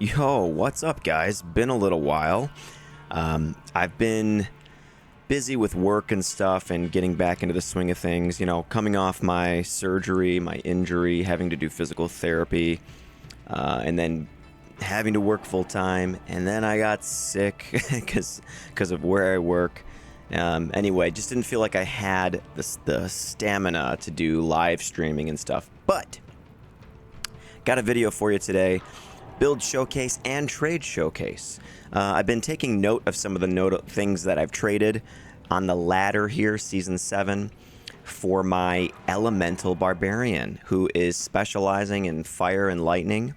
Yo, what's up, guys? Been a little while. I've been busy with work and stuff and getting back into the swing of things, coming off my surgery, my injury, having to do physical therapy, and then having to work full time. And then I got sick because of where I work. Anyway, just didn't feel like I had the stamina to do live streaming and stuff. But got a video for you today. Build showcase and trade showcase. I've been taking note of some of the things that I've traded on the ladder here, Season 7, for my Elemental Barbarian, who is specializing in fire and lightning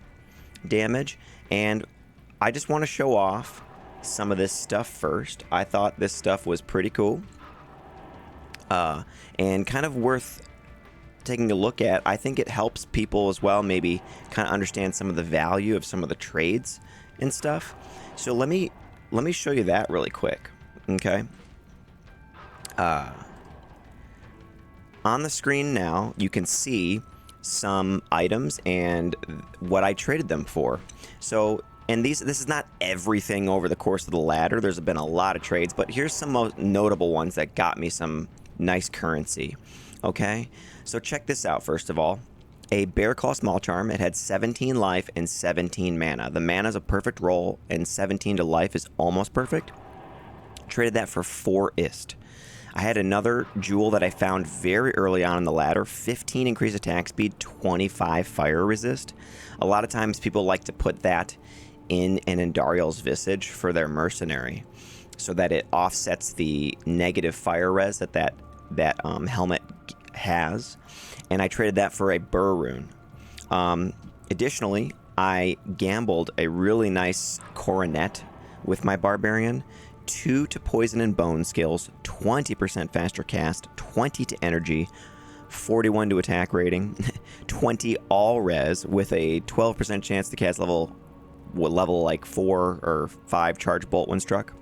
damage. And I just want to show off some of this stuff first. I thought this stuff was pretty cool and kind of worth taking a look at. I think it helps people as well maybe kind of understand some of the value of some of the trades and stuff. So let me show you that really quick. Okay. On the screen now you can see some items and what I traded them for. So, and this is not everything over the course of the ladder. There's been a lot of trades, but here's some most notable ones that got me some nice currency. Okay, so check this out. First of all, a Bear Claw Small Charm. It had 17 life and 17 mana. The mana is a perfect roll, and 17 to life is almost perfect. Traded that for 4 ist. I had another jewel that I found very early on in the ladder. 15 increased attack speed, 25 fire resist. A lot of times people like to put that in an Endariel's Visage for their mercenary, so that it offsets the negative fire res that helmet has. And I traded that for a Burr rune. Additionally, I gambled a really nice coronet with my Barbarian. 2 to poison and bone skills, 20% faster cast, 20 to energy, 41 to attack rating, 20 all res with a 12% chance to cast level like 4 or 5 charge bolt when struck.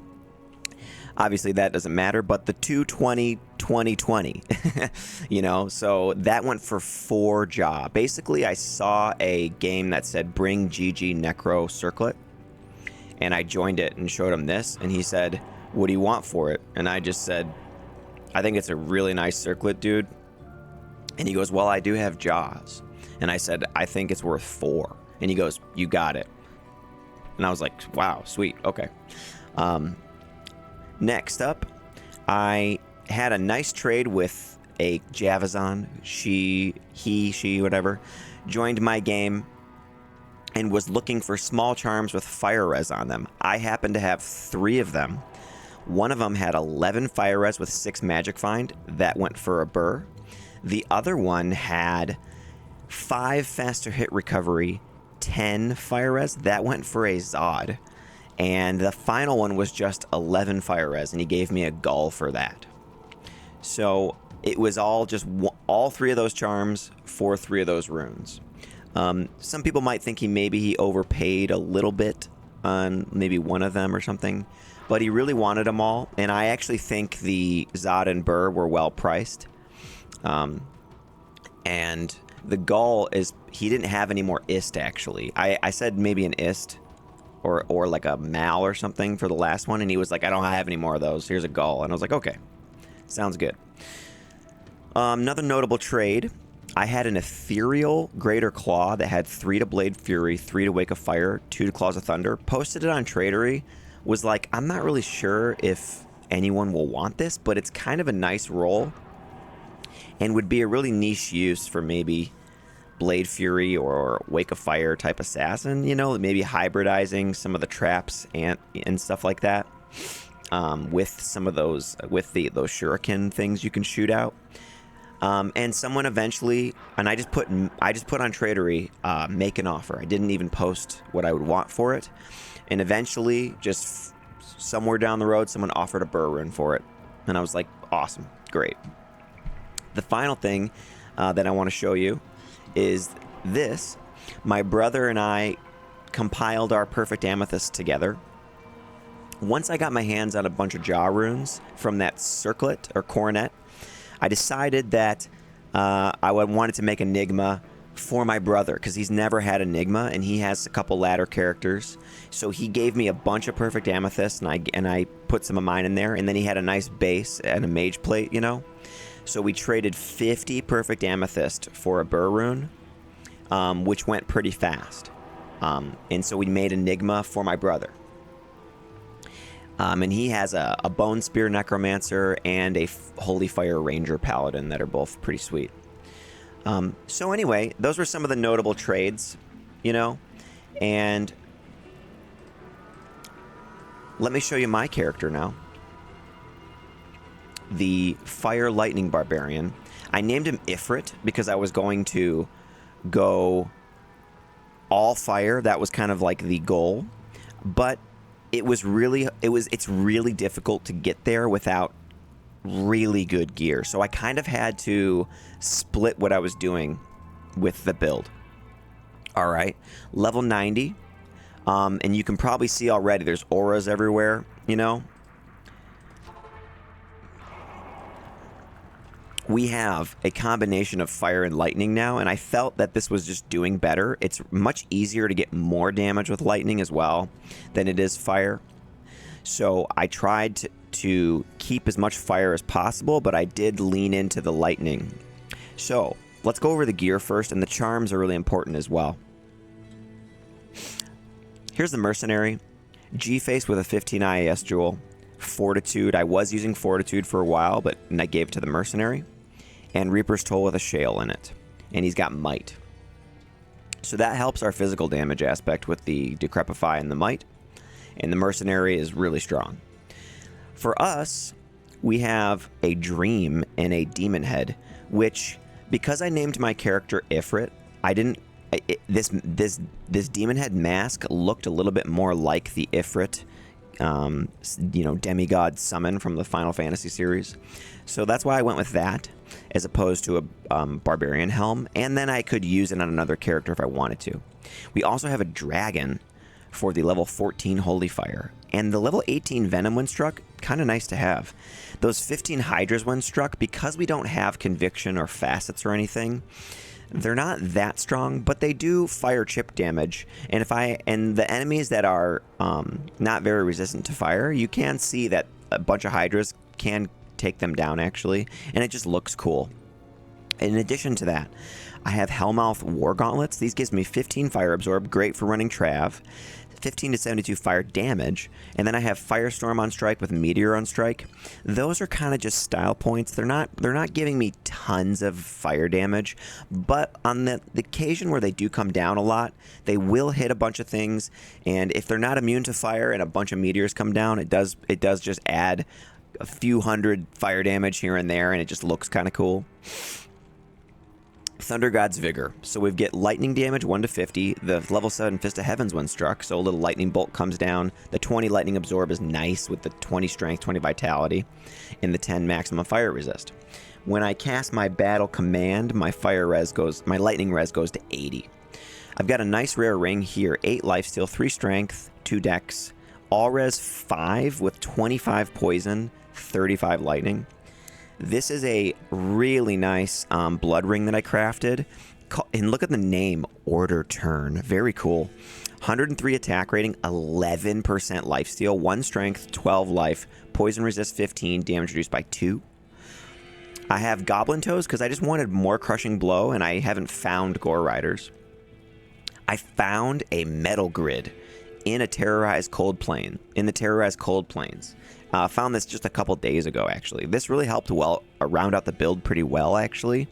Obviously that doesn't matter, but the 220 2020 so that went for 4 jaw. Basically I saw a game that said bring GG Necro Circlet, and I joined it and showed him this, and he said, what do you want for it? And I just said, I think it's a really nice circlet, dude. And he goes, well, I do have jaws. And I said, I think it's worth 4. And he goes, you got it. And I was like, wow, sweet, okay. Next up, I had a nice trade with a Javazon. She, whatever, joined my game and was looking for small charms with fire res on them. I happened to have 3 of them. One of them had 11 fire res with 6 magic find. That went for a Burr. The other one had 5 faster hit recovery, 10 fire res. That went for a Zod. And the final one was just 11 fire res, and he gave me a Gull for that. So it was all 3 of those charms for 3 of those runes. Some people might think he overpaid a little bit on maybe one of them or something, but he really wanted them all. And I actually think the Zod and Burr were well priced. And the Gull he didn't have any more ist actually. I said maybe an ist or like a Mal or something for the last one, and he was like, I don't have any more of those. Here's a Gull. And I was like, okay, sounds good. Another notable trade. I had an ethereal Greater Claw that had 3 to Blade Fury, 3 to Wake of Fire, 2 to Claws of Thunder. Posted it on Tradery. Was like, I'm not really sure if anyone will want this, but it's kind of a nice roll and would be a really niche use for maybe Blade Fury or Wake of Fire type assassin, maybe hybridizing some of the traps and stuff like that with some of those, with those shuriken things you can shoot out. And someone eventually, and I just put on Tradery, make an offer. I didn't even post what I would want for it. And eventually, just somewhere down the road, someone offered a Burr rune for it. And I was like, awesome, great. The final thing that I want to show you is this. My brother and I compiled our perfect amethyst together. Once I got my hands on a bunch of jaw runes from that circlet or coronet, I decided that I wanted to make Enigma for my brother, because he's never had Enigma, and he has a couple ladder characters. So he gave me a bunch of perfect amethyst, and I put some of mine in there, and then he had a nice base and a mage plate, you know? So we traded 50 perfect amethyst for a burr rune, which went pretty fast. And so we made Enigma for my brother. And he has a Bone Spear Necromancer and a Holy Fire Ranger Paladin that are both pretty sweet. So anyway, those were some of the notable trades, you know, and let me show you my character now. The Fire Lightning Barbarian. I named him Ifrit because I was going to go all fire. That was kind of like the goal, but it's really difficult to get there without really good gear. So I kind of had to split what I was doing with the build. All right, level 90. And you can probably see already there's auras everywhere, you know. We have a combination of fire and lightning now, and I felt that this was just doing better. It's much easier to get more damage with lightning as well than it is fire. So I tried to keep as much fire as possible, but I did lean into the lightning. So let's go over the gear first, and the charms are really important as well. Here's the Mercenary. G-Face with a 15 IAS jewel. Fortitude. I was using Fortitude for a while, but I gave it to the Mercenary. And Reaper's Toll with a Shale in it. And he's got Might. So that helps our physical damage aspect with the Decrepify and the Might. And the Mercenary is really strong. For us, we have a Dream and a Demon Head, which, because I named my character Ifrit, I didn't... This Demon Head mask looked a little bit more like the Ifrit, you know, demigod summon from the Final Fantasy series. So that's why I went with that, as opposed to a Barbarian helm. And then I could use it on another character if I wanted to. We also have a Dragon for the level 14 Holy Fire. And the level 18 Venom when struck, kind of nice to have. Those 15 Hydras when struck, because we don't have Conviction or Facets or anything, they're not that strong, but they do fire chip damage. And the enemies that are not very resistant to fire, you can see that a bunch of Hydras can take them down actually, and it just looks cool. In addition to that, I have Hellmouth War Gauntlets. These gives me 15 Fire Absorb, great for running Trav. 15 to 72 fire damage, and then I have Firestorm on strike with Meteor on strike. Those are kind of just style points. They're not giving me tons of fire damage, but on the occasion where they do come down a lot, they will hit a bunch of things, and if they're not immune to fire and a bunch of meteors come down, it does just add a few hundred fire damage here and there, and it just looks kind of cool. Thunder God's Vigor. So we get lightning damage 1 to 50. The level 7 Fist of Heavens when struck, so a little lightning bolt comes down. The 20 lightning absorb is nice with the 20 strength, 20 vitality, and the 10 maximum fire resist. When I cast my battle command, my lightning res goes to 80. I've got a nice rare ring here. 8 lifesteal, 3 strength, 2 dex. All res 5 with 25 poison, 35 lightning. This is a really nice blood ring that I crafted. And look at the name, Order Turn. Very cool. 103 attack rating, 11% lifesteal, 1 strength, 12 life, poison resist 15, damage reduced by 2. I have Goblin Toes because I just wanted more Crushing Blow, and I haven't found Gore Riders. I found a Metal Grid in the Terrorized Cold Plains. Found this just a couple days ago, actually. This really helped round out the build pretty well, actually.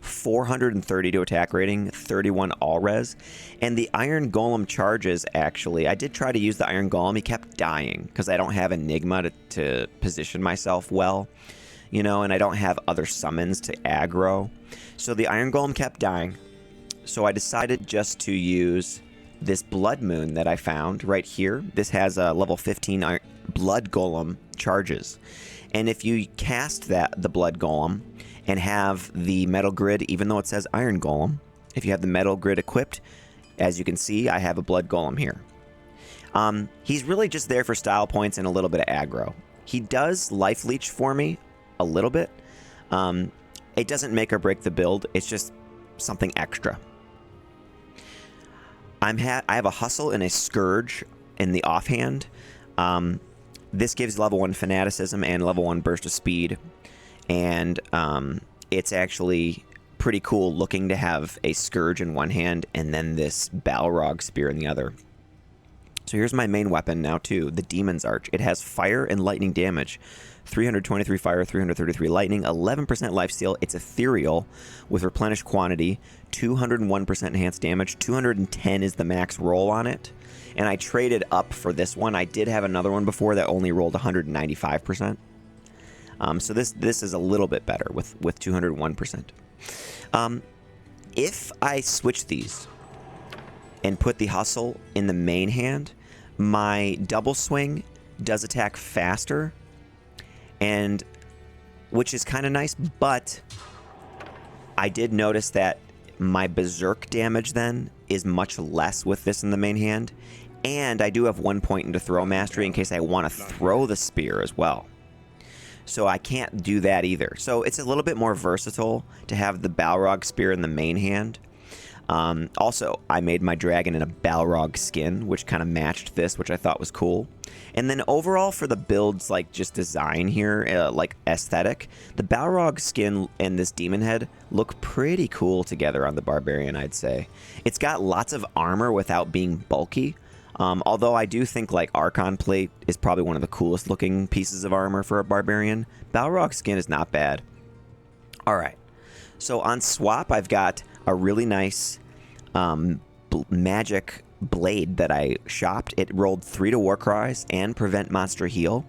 432 attack rating, 31 all res. And the Iron Golem charges, actually. I did try to use the Iron Golem. He kept dying because I don't have Enigma to position myself well, you know, and I don't have other summons to aggro. So the Iron Golem kept dying. So I decided just to use this Blood Moon that I found right here. This has a level 15 Blood Golem charges, and if you cast the Blood Golem and have the Metal Grid, even though it says Iron Golem, if you have the Metal Grid equipped, as you can see, I have a Blood Golem here. He's really just there for style points and a little bit of aggro. He does life leech for me a little bit. It doesn't make or break the build. It's just something extra. I have a hustle and a scourge in the offhand. This gives level 1 fanaticism and level 1 burst of speed, and it's actually pretty cool looking to have a scourge in one hand and then this Balrog spear in the other. So here's my main weapon now too, the Demon's Arch. It has fire and lightning damage. 323 fire, 333 lightning, 11% lifesteal. It's ethereal with replenished quantity, 201% enhanced damage, 210 is the max roll on it. And I traded up for this one. I did have another one before that only rolled 195%. So this is a little bit better with 201%. If I switch these and put the hustle in the main hand, my double swing does attack faster, and which is kind of nice, but I did notice that my berserk damage then is much less with this in the main hand, and I do have 1 point into throw mastery in case I want to throw the spear as well. So I can't do that either. So it's a little bit more versatile to have the Balrog spear in the main hand. Also, I made my dragon in a Balrog skin, which kind of matched this, which I thought was cool. And then overall for the build's like just design here, like aesthetic, the Balrog skin and this demon head look pretty cool together on the Barbarian, I'd say. It's got lots of armor without being bulky. Although I do think like Archon plate is probably one of the coolest looking pieces of armor for a Barbarian. Balrog skin is not bad. All right. So on swap, I've got a really nice magic blade that I shopped. It rolled 3 to Warcries and prevent monster heal.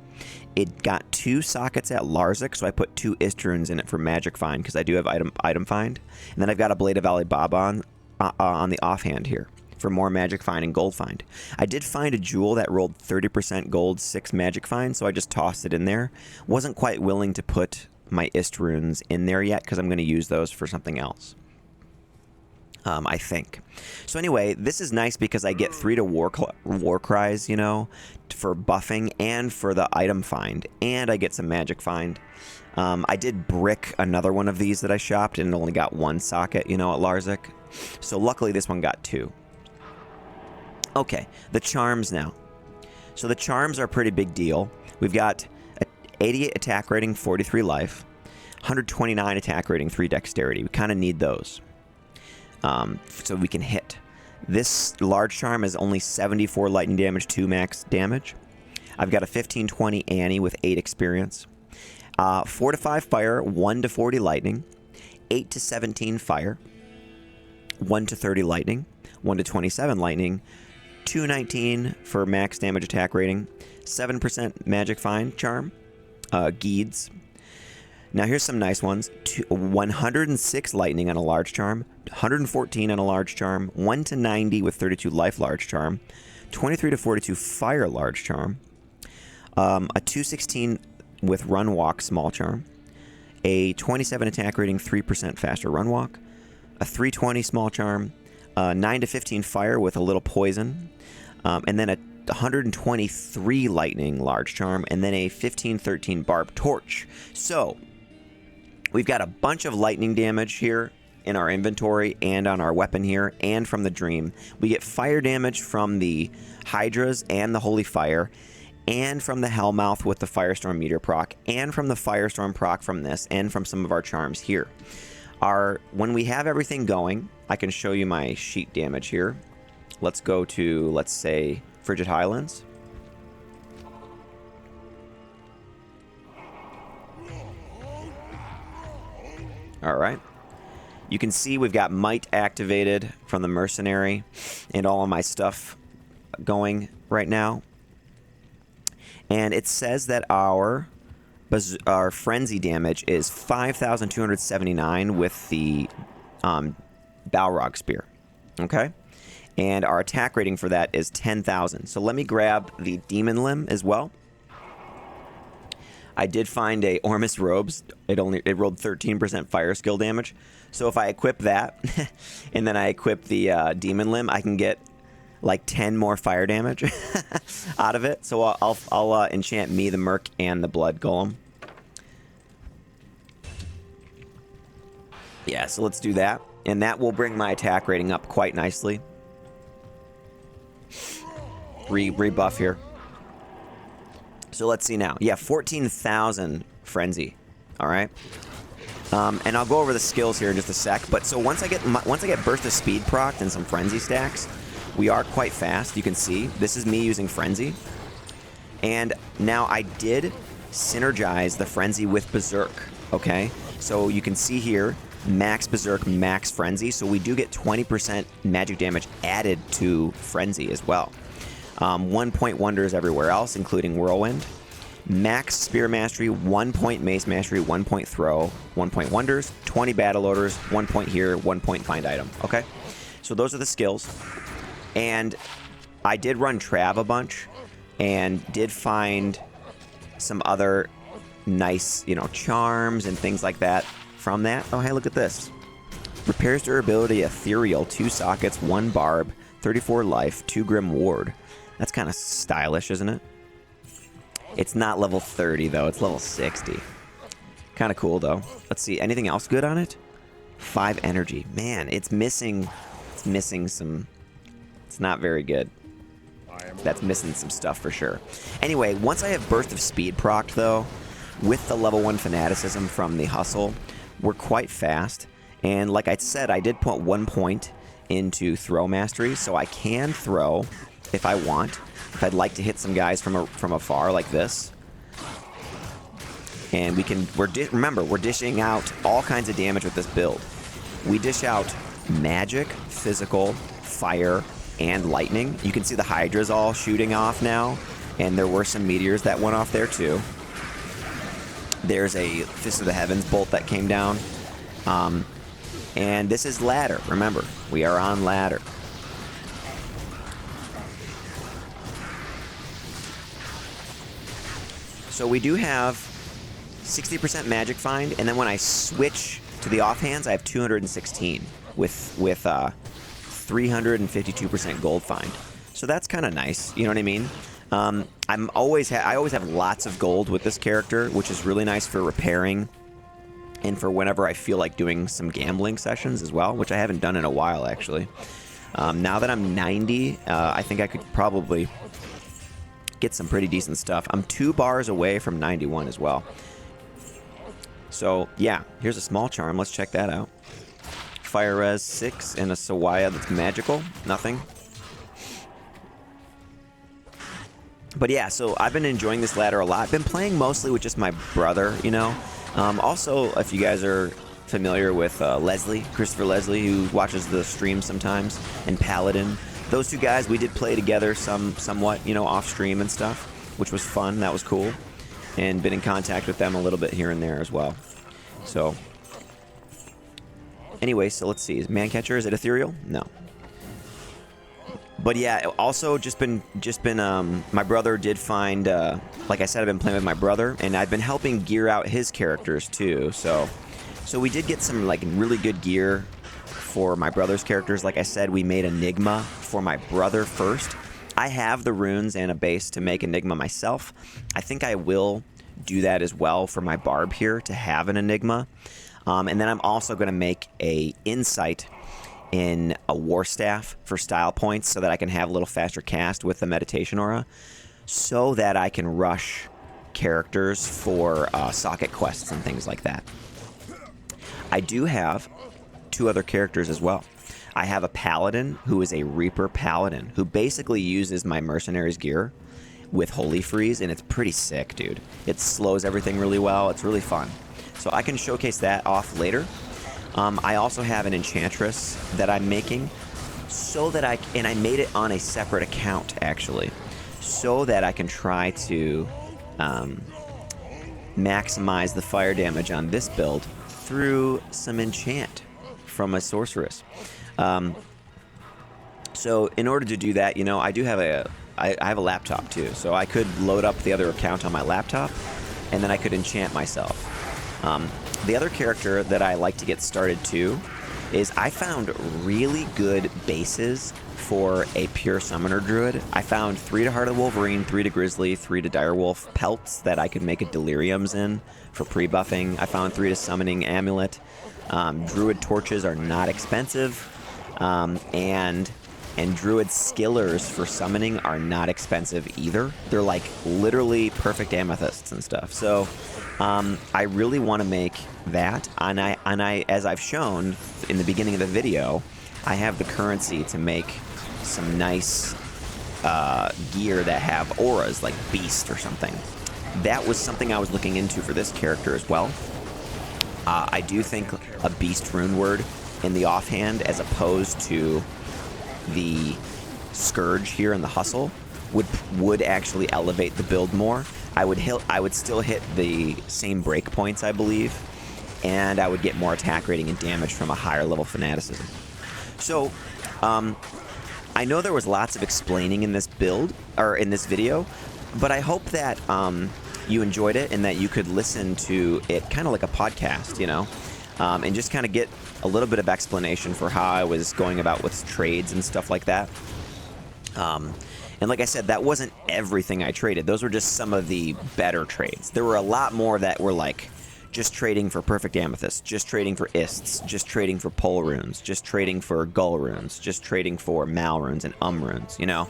It got 2 sockets at Larzik, so I put 2 Istruns in it for magic find because I do have item find. And then I've got a Blade of Alibaba on the offhand here for more magic find and gold find. I did find a jewel that rolled 30% gold, 6 magic find, so I just tossed it in there. Wasn't quite willing to put my Istruns in there yet because I'm going to use those for something else. I think. So anyway, this is nice because I get 3 to Warcries, you know, for buffing and for the item find, and I get some magic find. I did brick another one of these that I shopped and it only got 1 socket, you know, at Larzik. So luckily this one got 2. Okay, the charms now. So the charms are a pretty big deal. We've got 88 attack rating, 43 life, 129 attack rating, 3 dexterity. We kind of need those. So we can hit. This large charm is only 74 lightning damage, 2 max damage. I've got a 15-20 Annie with 8 experience. 4 to 5 fire, 1 to 40 lightning, 8 to 17 fire, 1 to 30 lightning, 1 to 27 lightning, 219 for max damage attack rating, 7% magic find charm, Geeds. Now here's some nice ones. 106 lightning on a large charm, 114 on a large charm, 1 to 90 with 32 life large charm, 23 to 42 fire large charm, a 216 with run walk small charm, a 27 attack rating 3% faster run walk, a 320 small charm, 9 to 15 fire with a little poison, and then a 123 lightning large charm, and then a 15-13 barb torch. So we've got a bunch of lightning damage here in our inventory and on our weapon here and from the dream. We get fire damage from the hydras and the holy fire and from the hellmouth with the firestorm meteor proc and from the firestorm proc from this and from some of our charms here. When we have everything going, I can show you my sheet damage here. Let's go to, let's say, Frigid Highlands. All right. You can see we've got Might activated from the Mercenary and all of my stuff going right now. And it says that our frenzy damage is 5,279 with the Balrog spear. Okay? And our attack rating for that is 10,000. So let me grab the demon limb as well. I did find a Ormus robes. It rolled 13% fire skill damage. So if I equip that and then I equip the demon limb, I can get like 10 more fire damage out of it. So I'll enchant me, the Merc, and the Blood Golem. Yeah, so let's do that. And that will bring my attack rating up quite nicely. rebuff here. So let's see now. Yeah, 14,000 frenzy. All right. And I'll go over the skills here in just a sec. But so once I get burst of speed procced and some frenzy stacks, we are quite fast. You can see this is me using frenzy. And now I did synergize the frenzy with berserk. Okay. So you can see here, max berserk, max frenzy. So we do get 20% magic damage added to frenzy as well. 1 point wonders everywhere else, including whirlwind. Max spear mastery, 1 point mace mastery, 1 point throw, 1 point wonders, 20 battle orders, 1 point here, 1 point find item. Okay, so those are the skills. And I did run Trav a bunch and did find some other nice, you know, charms and things like that from that. Oh, hey, look at this. Repairs durability, ethereal, 2 sockets, 1 barb, 34 life, 2 grim ward. That's kind of stylish, isn't it? It's not level 30, though. It's level 60. Kind of cool, though. Let's see. Anything else good on it? 5 energy. Man, it's missing some... It's not very good. That's missing some stuff for sure. Anyway, once I have burst of speed procced, though, with the level 1 fanaticism from the hustle, we're quite fast. And like I said, I did put 1 point into throw mastery, so I can throw if I want. If I'd like to hit some guys from afar like this. And we can, remember, we're dishing out all kinds of damage with this build. We dish out magic, physical, fire, and lightning. You can see the hydras all shooting off now. And there were some meteors that went off there too. There's a Fist of the Heavens bolt that came down. And this is ladder. Remember, we are on ladder. So we do have 60% magic find, and then when I switch to the offhands, I have 216 with 352% gold find. So that's kind of nice. You know what I mean? I always have lots of gold with this character, which is really nice for repairing and for whenever I feel like doing some gambling sessions as well, which I haven't done in a while actually. Now that I'm 90, I think I could probably get some pretty decent stuff. I'm 2 bars away from 91 as well. So yeah, here's a small charm. Let's check that out. Fire res 6 and a Sawaya that's magical. Nothing. But yeah, so I've been enjoying this ladder a lot. Been playing mostly with just my brother, you know. Also, if you guys are familiar with Christopher Leslie, who watches the stream sometimes, and Paladin. Those 2 guys, we did play together somewhat, you know, off stream and stuff, which was fun. That was cool. And been in contact with them a little bit here and there as well. So, anyway, so let's see. Is Mancatcher, is it ethereal? No. But yeah, also just been my brother did find, like I said, I've been playing with my brother, and I've been helping gear out his characters too. So we did get some like really good gear for my brother's characters. Like I said, we made Enigma for my brother first. I have the runes and a base to make Enigma myself. I think I will do that as well for my Barb here to have an Enigma. And then I'm also going to make a Insight in a War Staff for style points so that I can have a little faster cast with the Meditation Aura so that I can rush characters for socket quests and things like that. I do have 2 other characters as well. I have a Paladin who is a Reaper Paladin who basically uses my Mercenaries gear with Holy Freeze, and it's pretty sick, dude. It slows everything really well. It's really fun. So I can showcase that off later. I also have an Enchantress that I'm making so that I made it on a separate account actually, so that I can try to maximize the fire damage on this build through some enchant from a sorceress. So in order to do that, you know, I have a laptop too, so I could load up the other account on my laptop, and then I could enchant myself. The other character that I like to get started too is I found really good bases for a pure summoner druid. I found 3 to Heart of the Wolverine, 3 to Grizzly, 3 to Direwolf pelts that I could make a Deliriums in for pre-buffing. I found 3 to Summoning Amulet. Druid torches are not expensive. And And druid skillers for summoning are not expensive either. They're like literally perfect amethysts and stuff. So I really want to make that. And I, as I've shown in the beginning of the video, I have the currency to make some nice gear that have auras, like Beast or something. That was something I was looking into for this character as well. I do think a Beast rune word in the offhand, as opposed to the Scourge here in the Hustle, would actually elevate the build more. I would still hit the same breakpoints, I believe, and I would get more attack rating and damage from a higher level fanaticism. So, I know there was lots of explaining in this build, or in this video, but I hope that you enjoyed it and that you could listen to it kind of like a podcast, you know, and just kind of get a little bit of explanation for how I was going about with trades and stuff like that. And like I said, that wasn't everything I traded. Those were just some of the better trades. There were a lot more that were like just trading for perfect amethyst, just trading for ists, just trading for pole runes, just trading for gull runes, just trading for mal runes and runes, you know.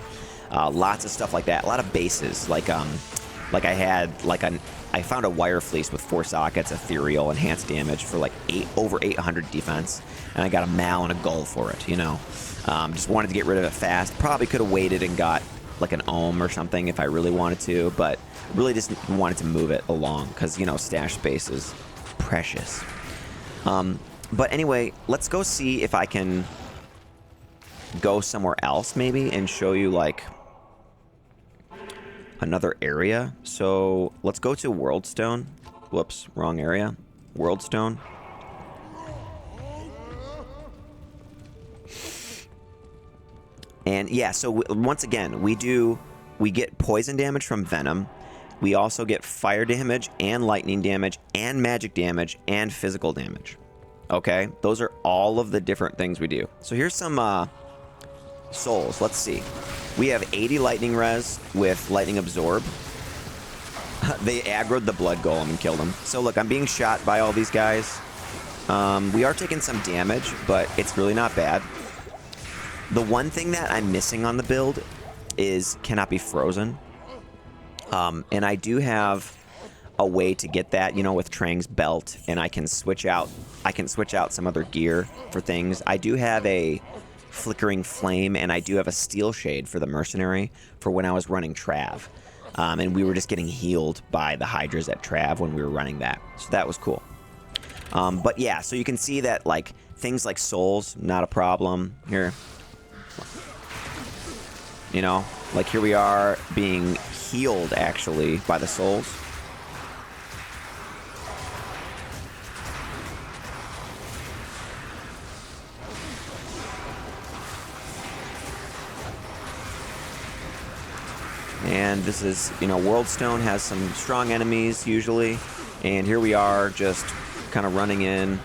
Lots of stuff like that. A lot of bases, like I had like I found a wire fleece with 4 sockets, ethereal, enhanced damage for like over 800 defense, and I got a mal and a gull for it, you know. Just wanted to get rid of it fast. Probably could have waited and got like an ohm or something if I really wanted to, but really just wanted to move it along because, you know, stash space is precious. But anyway, let's go see if I can go somewhere else maybe and show you like another area. So let's go to worldstone. Whoops, wrong area. Worldstone. And yeah, so once again, we get poison damage from venom. We also get fire damage and lightning damage and magic damage and physical damage. Okay, those are all of the different things we do. So here's some souls. Let's see. We have 80 lightning res with lightning absorb. They aggroed the blood golem and killed him. So look, I'm being shot by all these guys. We are taking some damage, but it's really not bad. The one thing that I'm missing on the build is cannot be frozen. And I do have a way to get that, you know, with Trang's belt, and I can switch out some other gear for things. I do have a flickering flame, and I do have a steel shade for the mercenary for when I was running Trav. And we were just getting healed by the hydras at Trav when we were running that. So that was cool. But yeah, so you can see that like things like souls, not a problem here. You know, like here we are being healed actually by the souls. And this is, you know, worldstone has some strong enemies usually. And here we are just kind of running in,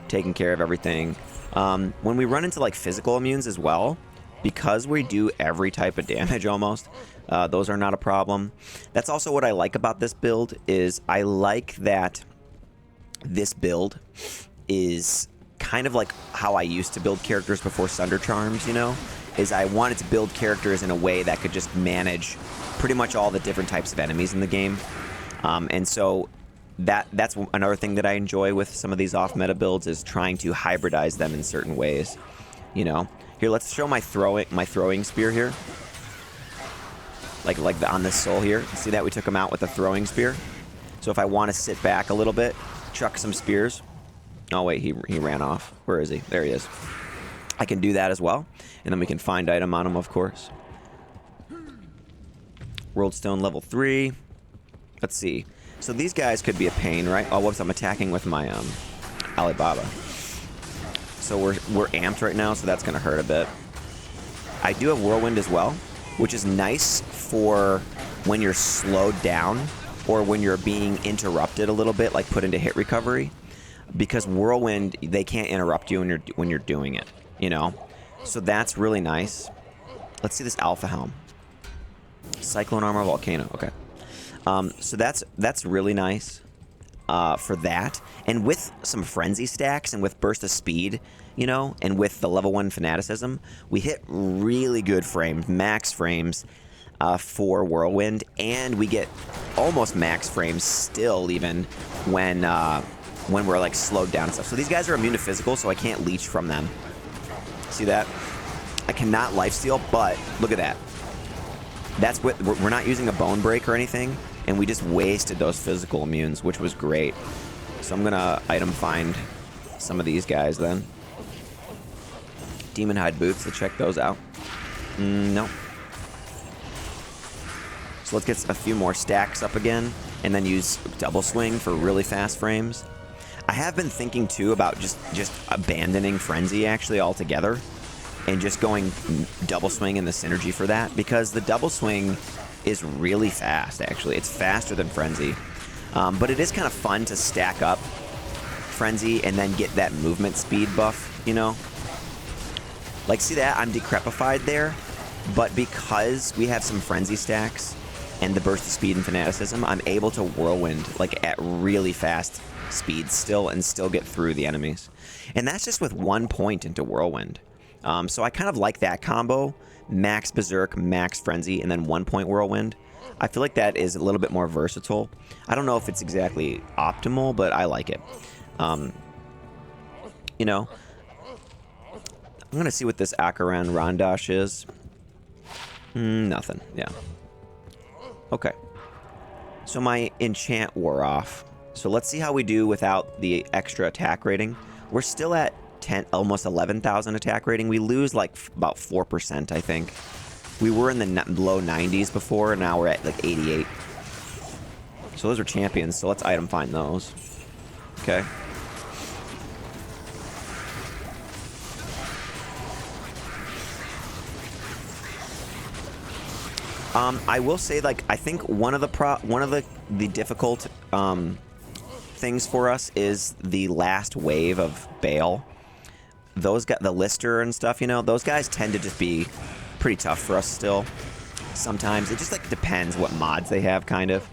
taking care of everything. When we run into like physical immunes as well, because we do every type of damage almost, those are not a problem. That's also what I like about this build, is I like that this build is kind of like how I used to build characters before Sunder Charms, you know? Is I wanted to build characters in a way that could just manage pretty much all the different types of enemies in the game. And so that's another thing that I enjoy with some of these off-meta builds, is trying to hybridize them in certain ways, you know? Here, let's show my throwing spear here. Like on this soul here. See that? We took him out with a throwing spear. So if I want to sit back a little bit, chuck some spears. Oh, wait, he ran off. Where is he? There he is. I can do that as well. And then we can find item on him, of course. Worldstone level 3. Let's see. So these guys could be a pain, right? Oh, whoops, I'm attacking with my Alibaba. So we're amped right now, so that's going to hurt a bit. I do have Whirlwind as well, which is nice for when you're slowed down or when you're being interrupted a little bit, like put into hit recovery. Because Whirlwind, they can't interrupt you when you're doing it, you know? So that's really nice. Let's see this Alpha Helm. Cyclone Armor Volcano, okay. So that's really nice. for that. And with some frenzy stacks and with burst of speed, you know, and with the level 1 fanaticism, we hit really good frames, max frames for Whirlwind, and we get almost max frames still even when we're like slowed down and stuff. So these guys are immune to physical, so I can't leech from them. See that? I cannot lifesteal, but look at that. That's what we're not using a bone break or anything, and we just wasted those physical immunes, which was great. So I'm gonna item find some of these guys then. Demon hide boots, let's check those out. No. So let's get a few more stacks up again, and then use double swing for really fast frames. I have been thinking too about just abandoning frenzy actually altogether, and just going double swing in the synergy for that, because the double swing is really fast actually. It's faster than frenzy, but it is kind of fun to stack up frenzy and then get that movement speed buff, you know. Like, see that? I'm decrepified there, but because we have some frenzy stacks and the burst of speed and fanaticism, I'm able to whirlwind like at really fast speeds still and still get through the enemies. And that's just with 1 point into whirlwind. So I kind of like that combo: max berserk, max frenzy, and then 1 point whirlwind. I feel like that is a little bit more versatile. I don't know if it's exactly optimal, but I like it. You know, I'm gonna see what this Akaran Rondash is. Nothing. Yeah. Okay. So my enchant wore off. So let's see how we do without the extra attack rating. We're still at 10, almost 11,000 attack rating. We lose like about 4%, I think. We were in the low 90s before, and now we're at like 88. So those are champions, so let's item find those. Okay. I will say, like, I think one of the difficult things for us is the last wave of Bale. Those got the Lister and stuff, you know, those guys tend to just be pretty tough for us still. Sometimes it just like depends what mods they have, kind of.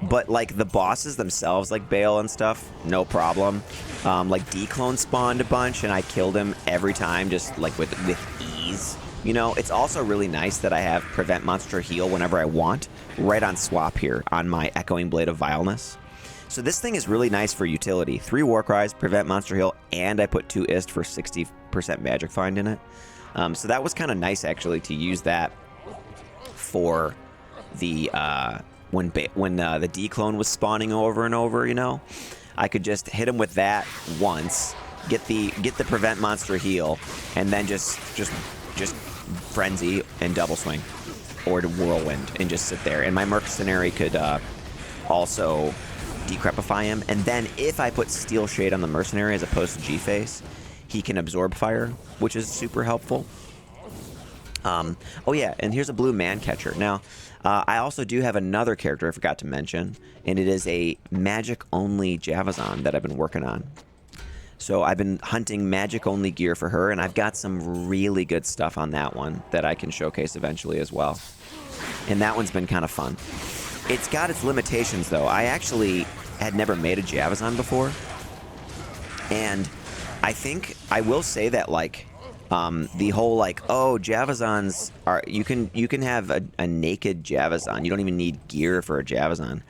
But like the bosses themselves, like Bale and stuff, no problem. Like D-Clone spawned a bunch and I killed him every time, just like with ease. You know, it's also really nice that I have prevent monster heal whenever I want, right on swap here on my Echoing Blade of Vileness. So this thing is really nice for utility. 3 Warcries, prevent monster heal, and I put 2 ist for 60% magic find in it. So that was kind of nice actually to use that for the when the D-Clone was spawning over and over. You know, I could just hit him with that once, get the prevent monster heal, and then just frenzy and double swing, or to whirlwind and just sit there. And my mercenary could also decrepify him. And then if I put Steel Shade on the mercenary as opposed to G-Face, he can absorb fire, which is super helpful. Oh yeah, and here's a blue man catcher. Now, I also do have another character I forgot to mention, and it is a magic-only Javazon that I've been working on. So I've been hunting magic-only gear for her, and I've got some really good stuff on that one that I can showcase eventually as well. And that one's been kind of fun. It's got its limitations, though. I actually had never made a Javazon before, and I think I will say that, like, the whole, like, oh, Javazons are, you can have a naked Javazon. You don't even need gear for a Javazon.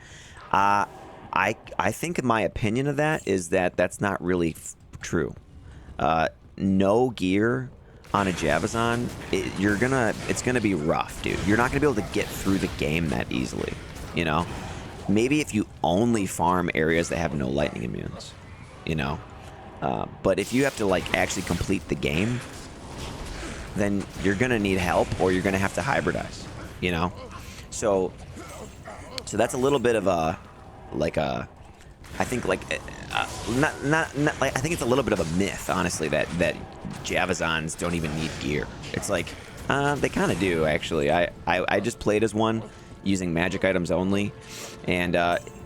I think my opinion of that is that that's not really true. No gear on a Javazon, it's gonna be rough, dude. You're not gonna be able to get through the game that easily, you know? Maybe if you only farm areas that have no lightning immunes, you know? But if you have to, like, actually complete the game, then you're gonna need help, or you're gonna have to hybridize, you know? So that's a little bit of a, like a, I think, like, not like, I think it's a little bit of a myth, honestly, that Javazons don't even need gear. It's like, they kind of do, actually. I just played as one using magic items only, and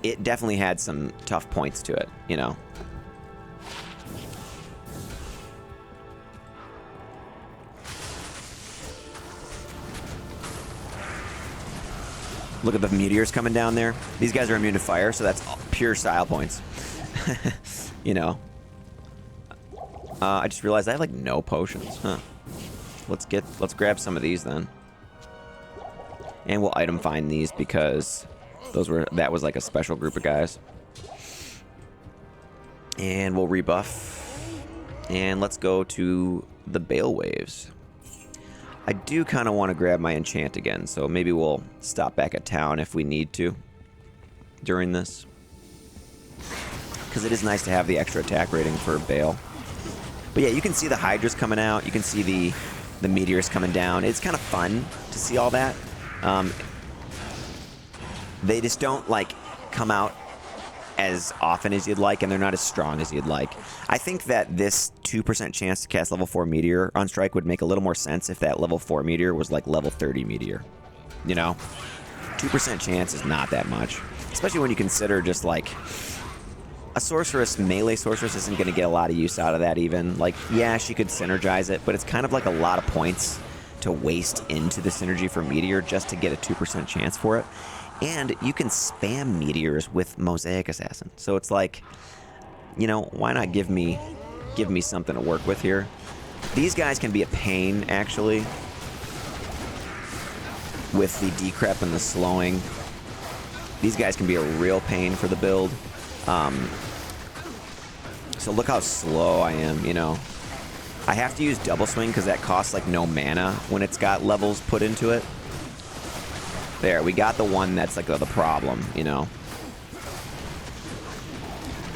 it definitely had some tough points to it, you know? Look at the meteors coming down there. These guys are immune to fire, so that's pure style points. You know. I just realized I have like no potions. Huh. Let's grab some of these then. And we'll item find these because that was like a special group of guys. And we'll rebuff. And let's go to the Bale Waves. I do kind of want to grab my enchant again, so maybe we'll stop back at town if we need to during this. Because it is nice to have the extra attack rating for Bale. But yeah, you can see the Hydras coming out. You can see the meteors coming down. It's kind of fun to see all that. They just don't like come out as often as you'd like, and they're not as strong as you'd like. I think that this 2% chance to cast level 4 meteor on strike would make a little more sense if that level 4 meteor was like level 30 meteor. You know? 2% chance is not that much. Especially when you consider just like a sorceress, melee sorceress isn't going to get a lot of use out of that even. Like, yeah, she could synergize it, but it's kind of like a lot of points to waste into the synergy for meteor just to get a 2% chance for it. And you can spam meteors with Mosaic Assassin. So it's like, you know, why not give me something to work with here? These guys can be a pain, actually, with the decrep and the slowing. These guys can be a real pain for the build. So look how slow I am, you know. I have to use double swing because that costs like no mana when it's got levels put into it. There, we got the one that's like the problem, you know.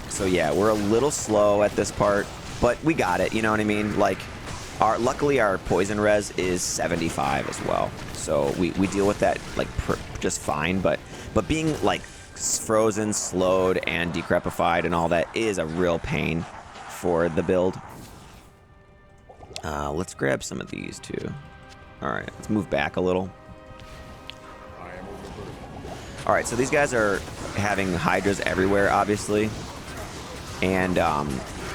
So yeah, we're a little slow at this part, but we got it, you know what I mean? Like, luckily our poison res is 75 as well. So we deal with that like just fine, but being like frozen, slowed, and decrepified and all that is a real pain for the build. Let's grab some of these too. Alright, let's move back a little. Alright, so these guys are having hydras everywhere, obviously. And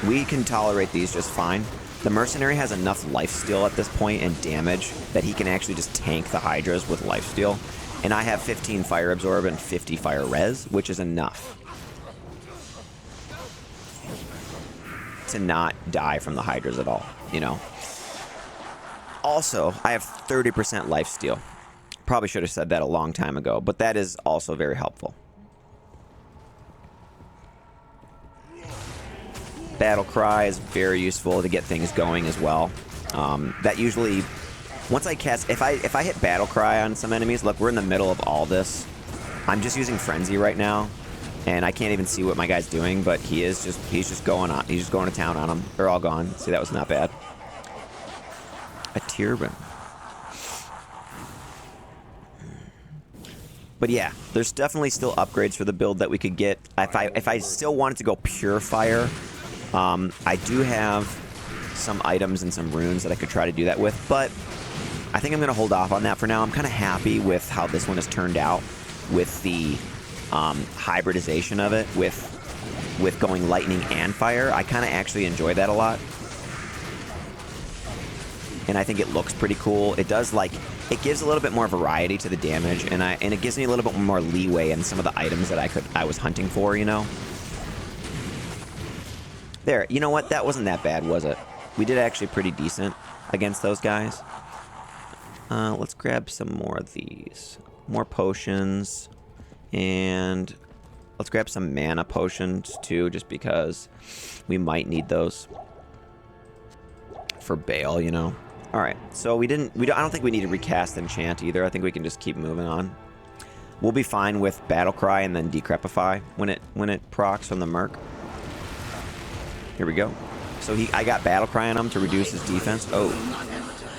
we can tolerate these just fine. The mercenary has enough lifesteal at this point and damage that he can actually just tank the hydras with lifesteal. And I have 15 fire absorb and 50 fire res, which is enough to not die from the hydras at all, you know. Also, I have 30% lifesteal. Probably should have said that a long time ago, but that is also very helpful. Battle Cry is very useful to get things going as well. That usually, once I cast, if I hit Battle Cry on some enemies, look, we're in the middle of all this. I'm just using Frenzy right now, and I can't even see what my guy's doing, but he's just going to town on them. They're all gone. See, that was not bad. A Tyrban. But yeah, there's definitely still upgrades for the build that we could get. If I still wanted to go pure fire, I do have some items and some runes that I could try to do that with, but I think I'm going to hold off on that for now. I'm kind of happy with how this one has turned out with the hybridization of it, with going lightning and fire. I kind of actually enjoy that a lot. And I think it looks pretty cool. It does, like, it gives a little bit more variety to the damage, and it gives me a little bit more leeway in some of the items that I was hunting for, you know. There, you know what? That wasn't that bad, was it? We did actually pretty decent against those guys. Let's grab some more of these. More potions. And let's grab some mana potions, too, just because we might need those for Bale, you know. Alright, so I don't think we need to recast Enchant either. I think we can just keep moving on. We'll be fine with Battle Cry and then Decrepify when it procs from the Merc. Here we go. So I got Battle Cry on him to reduce his defense. Oh,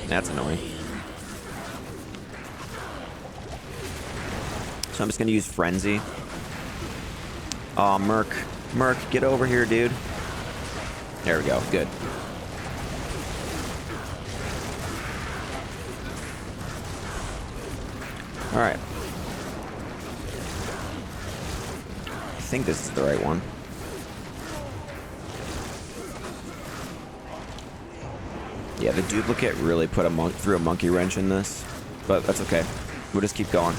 that's annoying. So I'm just gonna use Frenzy. Oh, Merc, get over here, dude. There we go. Good. All right. I think this is the right one. Yeah, the duplicate really put threw a monkey wrench in this, but that's okay. We'll just keep going.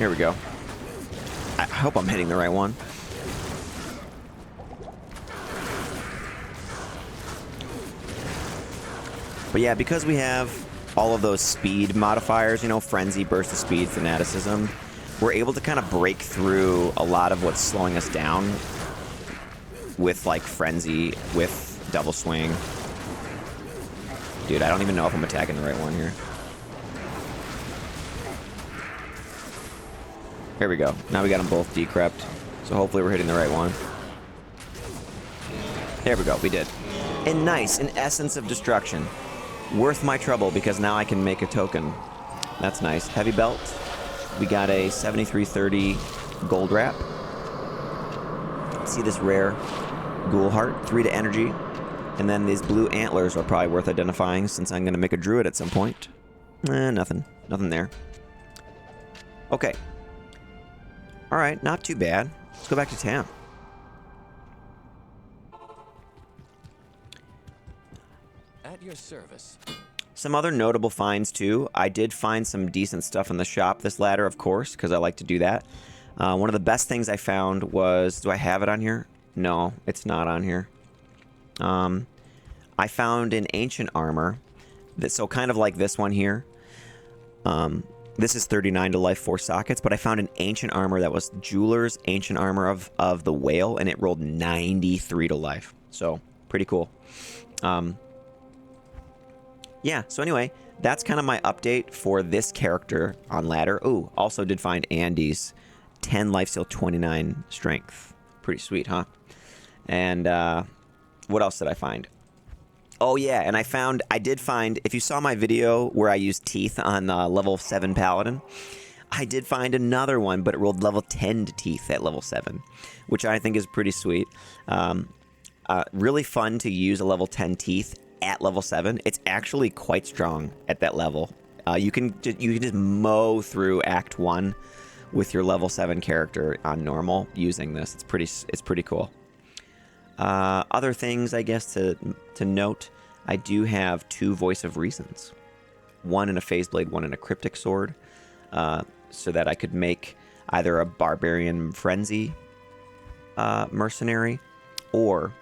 Here we go. I hope I'm hitting the right one. But yeah, because we have all of those speed modifiers, you know, frenzy, burst of speed, fanaticism, we're able to kind of break through a lot of what's slowing us down with, like, frenzy, with double swing. Dude, I don't even know if I'm attacking the right one here. Here we go. Now we got them both decrept. So hopefully we're hitting the right one. There we go. We did. And nice. An essence of destruction. Worth my trouble because now I can make a token. That's nice. Heavy belt. We got a 7330 gold wrap. See this rare ghoul heart. 3 to energy. And then these blue antlers are probably worth identifying since I'm going to make a druid at some point. Nothing. Nothing there. Okay. Alright, not too bad. Let's go back to town. At your service. Some other notable finds, too. I did find some decent stuff in the shop this ladder, of course, because I like to do that. One of the best things I found was... Do I have it on here? No, it's not on here. I found an ancient armor. So kind of like this one here. This is 39 to life, 4 sockets, but I found an ancient armor that was Jeweler's ancient armor of the whale, and it rolled 93 to life. So, pretty cool. Yeah, so anyway, that's kind of my update for this character on ladder. Ooh, also did find Andy's 10 lifesteal, 29 strength. Pretty sweet, huh? And what else did I find? Oh yeah, and I did find, if you saw my video where I used teeth on level 7 paladin, I did find another one, but it rolled level 10 to teeth at level 7, which I think is pretty sweet. Really fun to use a level 10 teeth at level 7. It's actually quite strong at that level. You can just mow through Act 1 with your level 7 character on normal using this. It's pretty cool. Other things, I guess, to note, I do have 2 Voice of Reasons. One in a Phase Blade, one in a Cryptic Sword, so that I could make either a Barbarian Frenzy mercenary, or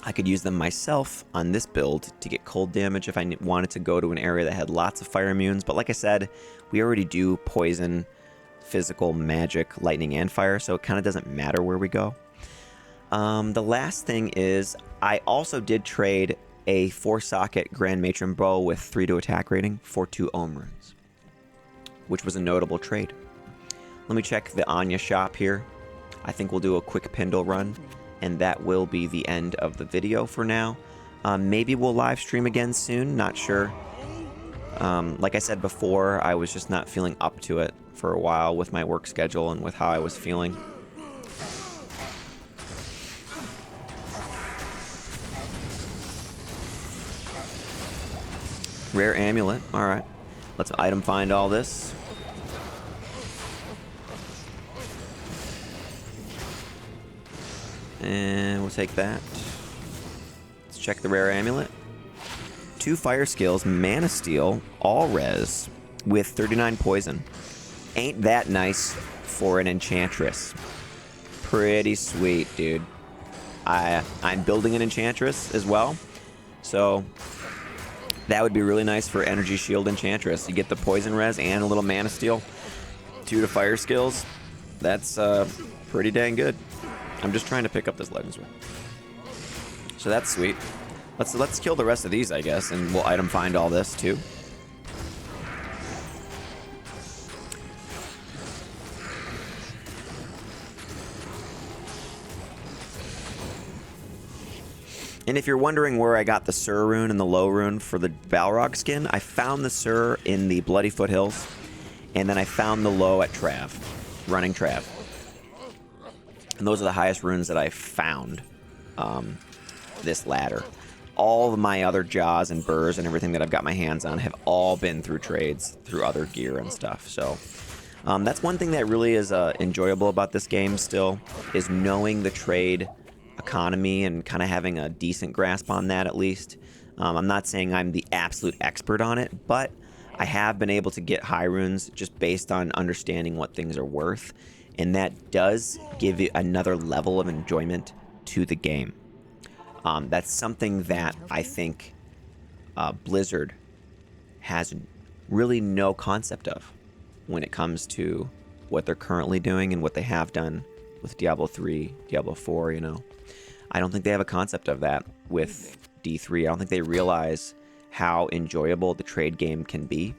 I could use them myself on this build to get cold damage if I wanted to go to an area that had lots of fire immunes. But like I said, we already do poison, physical, magic, lightning, and fire, so it kind of doesn't matter where we go. The last thing is I also did trade a 4-socket Grand Matron bow with 3 to attack rating for 2 ohm runes, which was a notable trade. Let me check the Anya shop here. I think we'll do a quick Pindle run, and that will be the end of the video for now. Maybe we'll live stream again soon, not sure. Like I said before, I was just not feeling up to it for a while with my work schedule and with how I was feeling. Rare amulet. Alright. Let's item find all this. And we'll take that. Let's check the rare amulet. 2 fire skills, mana steel, all res, with 39 poison. Ain't that nice for an enchantress? Pretty sweet, dude. I'm building an enchantress as well, so that would be really nice for energy shield enchantress. You get the poison res and a little mana steel. 2 to fire skills. That's pretty dang good. I'm just trying to pick up this Legends Ring. So that's sweet. Let's kill the rest of these, I guess, and we'll item find all this too. And if you're wondering where I got the Sur rune and the Low rune for the Balrog skin, I found the Sur in the Bloody Foothills, and then I found the Low at Trav, running Trav. And those are the highest runes that I found this ladder. All of my other Jaws and Burrs and everything that I've got my hands on have all been through trades, through other gear and stuff. So that's one thing that really is enjoyable about this game still, is knowing the trade economy and kind of having a decent grasp on that at least. I'm not saying I'm the absolute expert on it, but I have been able to get high runes just based on understanding what things are worth, and that does give you another level of enjoyment to the game. That's something that I think Blizzard has really no concept of when it comes to what they're currently doing and what they have done with Diablo 3, Diablo 4, you know. I don't think they have a concept of that with D3. I don't think they realize how enjoyable the trade game can be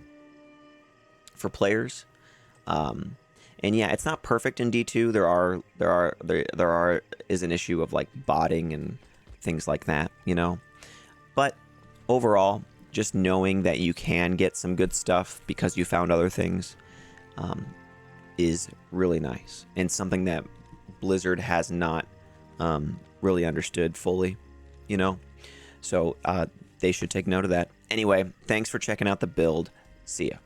for players. And yeah, it's not perfect in D2. There is an issue of like botting and things like that, you know. But overall, just knowing that you can get some good stuff because you found other things is really nice, and something that Blizzard has not really understood fully, you know. So they should take note of that. Anyway, thanks for checking out the build. See ya.